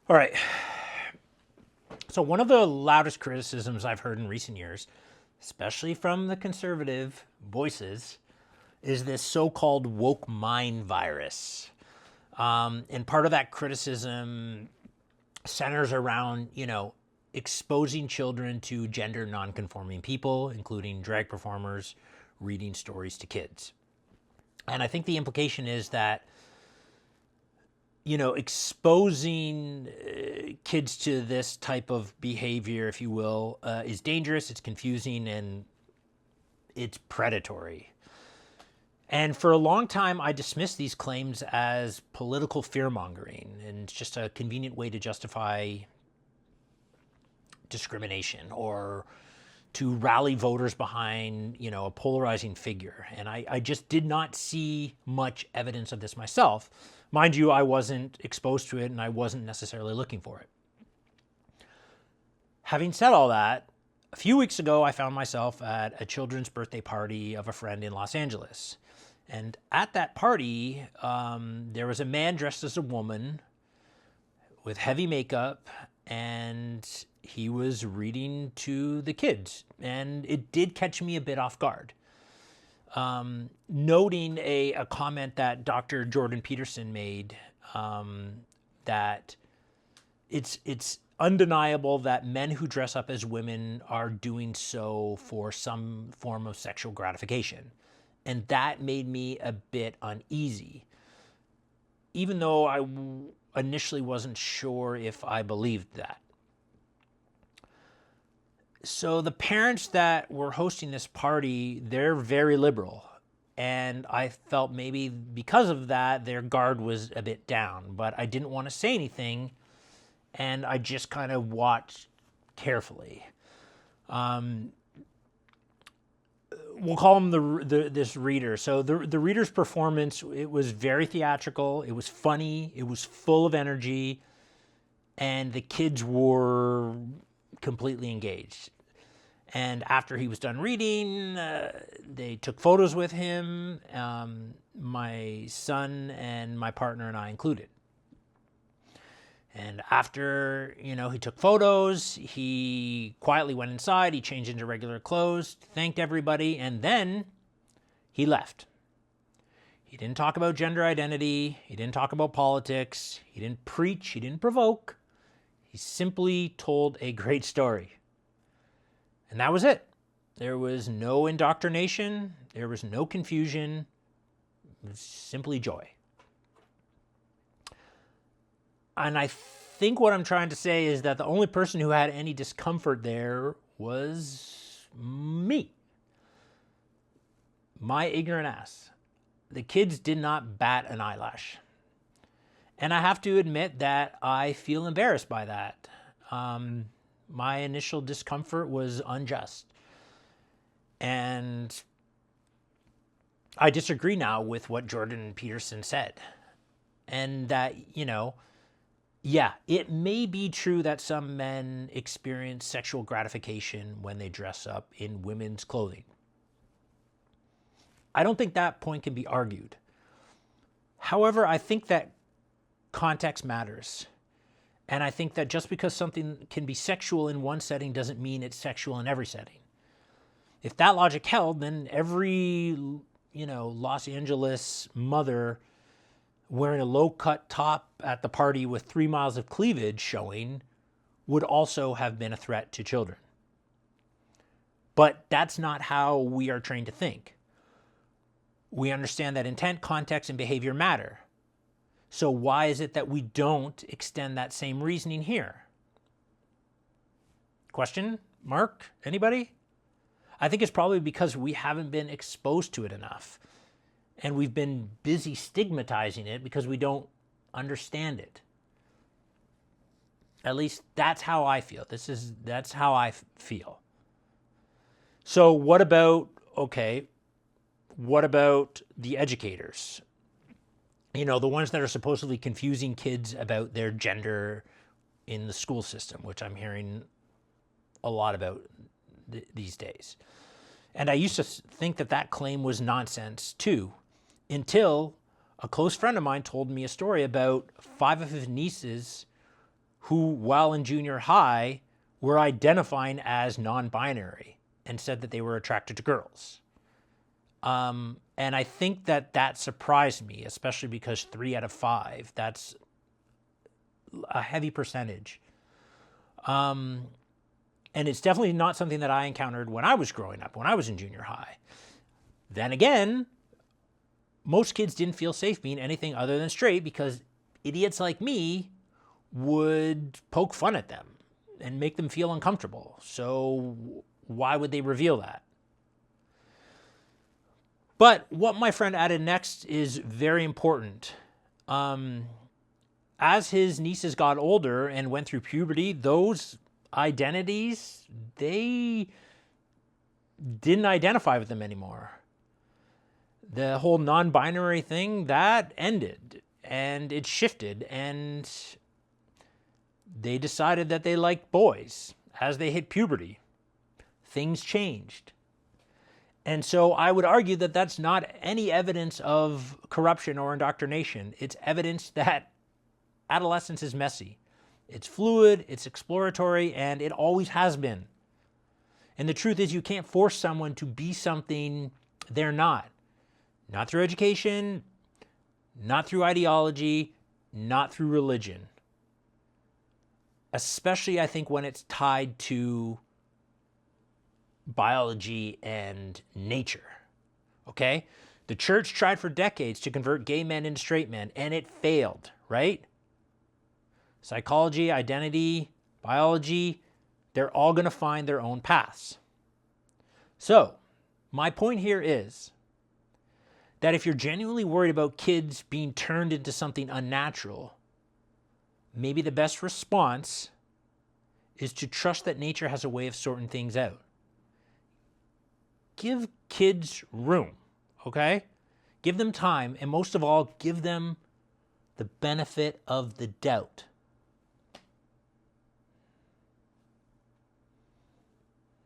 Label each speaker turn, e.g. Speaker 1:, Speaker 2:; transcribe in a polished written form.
Speaker 1: All right. So one of the loudest criticisms I've heard in recent years, especially from the conservative voices, is this so-called woke mind virus. And part of that criticism centers around, exposing children to gender nonconforming people, including drag performers, reading stories to kids. And I think the implication is that, exposing kids to this type of behavior, if you will, is dangerous, it's confusing, and it's predatory. And for a long time, I dismissed these claims as political fear mongering, and it's just a convenient way to justify discrimination or to rally voters behind, a polarizing figure. And I just did not see much evidence of this myself. Mind you, I wasn't exposed to it and I wasn't necessarily looking for it. Having said all that, a few weeks ago, I found myself at a children's birthday party of a friend in Los Angeles. And at that party, there was a man dressed as a woman with heavy makeup, and he was reading to the kids. And it did catch me a bit off guard. Noting a comment that Dr. Jordan Peterson made, that it's undeniable that men who dress up as women are doing so for some form of sexual gratification. And that made me a bit uneasy, even though I initially wasn't sure if I believed that. So the parents that were hosting this party, they're very liberal. And I felt maybe because of that, their guard was a bit down. But I didn't want to say anything, and I just kind of watched carefully. We'll call him this reader. So the reader's performance, it was very theatrical. It was funny. It was full of energy. And the kids were completely engaged. And after he was done reading, they took photos with him, my son and my partner and I included. And after, he took photos, he quietly went inside, he changed into regular clothes, thanked everybody, and then he left. He didn't talk about gender identity, he didn't talk about politics, he didn't preach, he didn't provoke. He simply told a great story. And that was it. There was no indoctrination, there was no confusion, it was simply joy. And I think what I'm trying to say is that the only person who had any discomfort there was me. My ignorant ass. The kids did not bat an eyelash. And I have to admit that I feel embarrassed by that. My initial discomfort was unjust. And I disagree now with what Jordan Peterson said. And that, yeah, it may be true that some men experience sexual gratification when they dress up in women's clothing. I don't think that point can be argued. However, I think that context matters. And I think that just because something can be sexual in one setting doesn't mean it's sexual in every setting. If that logic held, then every, Los Angeles mother wearing a low-cut top at the party with 3 miles of cleavage showing would also have been a threat to children. But that's not how we are trained to think. We understand that intent, context, and behavior matter. So why is it that we don't extend that same reasoning here? Question? Mark? Anybody? I think it's probably because we haven't been exposed to it enough. And we've been busy stigmatizing it because we don't understand it. At least that's how I feel. That's how I feel. So what about the educators? The ones that are supposedly confusing kids about their gender in the school system, which I'm hearing a lot about these days. And I used to think that claim was nonsense too, until a close friend of mine told me a story about 5 of his nieces who, while in junior high, were identifying as non-binary and said that they were attracted to girls. And I think that surprised me, especially because 3 out of 5, that's a heavy percentage. And it's definitely not something that I encountered when I was growing up, when I was in junior high. Then again, most kids didn't feel safe being anything other than straight because idiots like me would poke fun at them and make them feel uncomfortable. So why would they reveal that? But what my friend added next is very important. As his nieces got older and went through puberty, those identities, they didn't identify with them anymore. The whole non-binary thing, that ended and it shifted, and they decided that they liked boys as they hit puberty. Things changed. And so I would argue that that's not any evidence of corruption or indoctrination. It's evidence that adolescence is messy. It's fluid, it's exploratory, and it always has been. And the truth is, you can't force someone to be something they're not. Not through education, not through ideology, not through religion. Especially, I think, when it's tied to biology and nature. Okay? The church tried for decades to convert gay men into straight men, and it failed, right? Psychology, identity, biology, they're all going to find their own paths. So, my point here is that if you're genuinely worried about kids being turned into something unnatural, maybe the best response is to trust that nature has a way of sorting things out. Give kids room, okay? Give them time, and most of all, give them the benefit of the doubt.